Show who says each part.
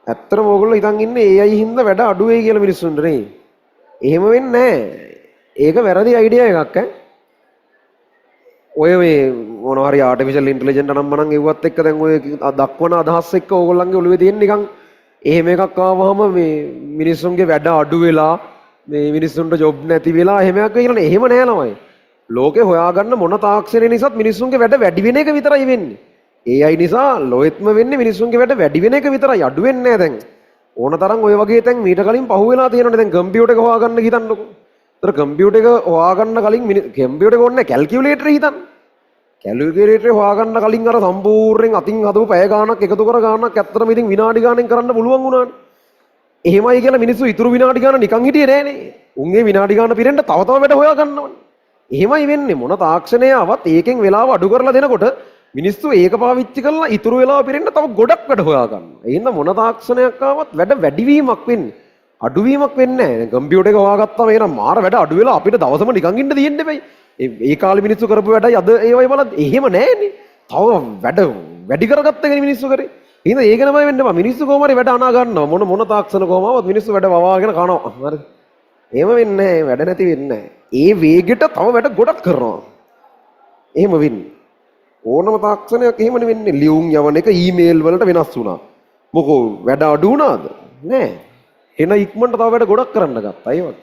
Speaker 1: ඇත්තටම ඕගොල්ලෝ හිතන් ඉන්නේ AI හින්දා වැඩ අඩු වෙයි කියලා මිනිස්සුන්ට නේ. එහෙම වෙන්නේ නැහැ. ඒක වැරදි අයිඩියා එකක් ඈ. ඔය මේ මොනවා හරි ආටිෆිෂල් ඉන්ටෙලිජන්ට් නම් මනම් එව්වත් එක්ක දැන් ඔය දක්වන අදහස් එක්ක ඕගොල්ලන්ගේ ඔළුවේ තියෙන නිකන් එහෙම එකක් ආවම මේ මිනිස්සුන්ගේ වැඩ අඩු වෙලා මේ මිනිස්සුන්ට ජොබ් නැති වෙලා එහෙම එකක් වෙයි කියලා එහෙම නෑ ළමයි. ලෝකේ හොයාගන්න මොන තාක්ෂණය නිසාත් මිනිස්සුන්ගේ වැඩ වැඩි වෙන එක විතරයි වෙන්නේ. AI නිසා ලොයත්ම වෙන්නේ මිනිස්සුන්ගේ වැඩ වැඩි වෙන එක විතරයි අඩු වෙන්නේ නෑ දැන්. ඕන තරම් ඔය වගේ තැන් මීට කලින් පහුවෙලා තියෙනවනේ දැන් කම්පියුටර් එක හොයාගන්න හිතන්නකෝ. ඒතර කම්පියුටර් එක හොයාගන්න කලින් කම්පියුටර් එක ඕනේ කැල්කියුලේටර් හිතන්න. කැල්කියුලේටර් හොයාගන්න කලින් අර සම්පූර්ණයෙන් අතින් හදපු පැය ගාණක් එකතු කර ගාණක් ඇත්තටම ඉතින් විනාඩි ගාණෙන් කරන්න පුළුවන් වුණානේ. එහෙමයි කියලා මිනිස්සු ඉතුරු විනාඩි ගාණ නිකන් හිටියේ නෑනේ. උන්ගේ විනාඩි ගාණ පිරෙන්න තව තව වැඩ හොයා ගන්නවනේ. එහෙමයි වෙන්නේ මොන තාක්ෂණය ආවත් ඒකෙන් වෙලාව අඩු කරලා දෙනකොට මිනිස්සු ඒක පාවිච්චි කරලා ඉතුරු වෙලාව පිරෙන්න තව ගොඩක් වැඩ හොයා ගන්නවා. එහෙනම් මොන තාක්ෂණයක් ආවත් වැඩ වැඩිවීමක් වෙන්නේ. අඩුවීමක් වෙන්නේ නැහැ. කම්පියුටර් එක හොයාගත්තාම එහෙනම් මාර වැඩ අඩු වෙලා අපිට දවසම නිකන් ඉන්න දෙන්න දෙපයි. ඒ කාලේ මිනිස්සු කරපු වැඩයි අද ඒවයි බලද්දි එහෙම නැහැනේ. තව වැඩ වැඩි කරගත්තගෙන මිනිස්සු කරේ. එහෙනම් ඒක නමයි වෙන්නේ. මිනිස්සු කොහොම හරි වැඩ අනා ගන්නවා. මොන තාක්ෂණ කොහොමවත් මිනිස්සු වැඩ වවාගෙන කනවා. හරිද? එහෙම වෙන්නේ නැහැ. වැඩ නැති වෙන්නේ නැහැ. ඒ වේගෙට තව වැඩ ගොඩක් කරනවා. එහෙම වෙන්නේ. ඕනම තාක්ෂණයක් එහෙමනේ වෙන්නේ. ලියුම් යවන එක ඊමේල් වලට වෙනස් වුණා. මොකෝ වැඩ අඩු වුණාද? නෑ. එන ඉක්මනට තව වැඩ ගොඩක් කරන්න ගත්තා. ඒවත්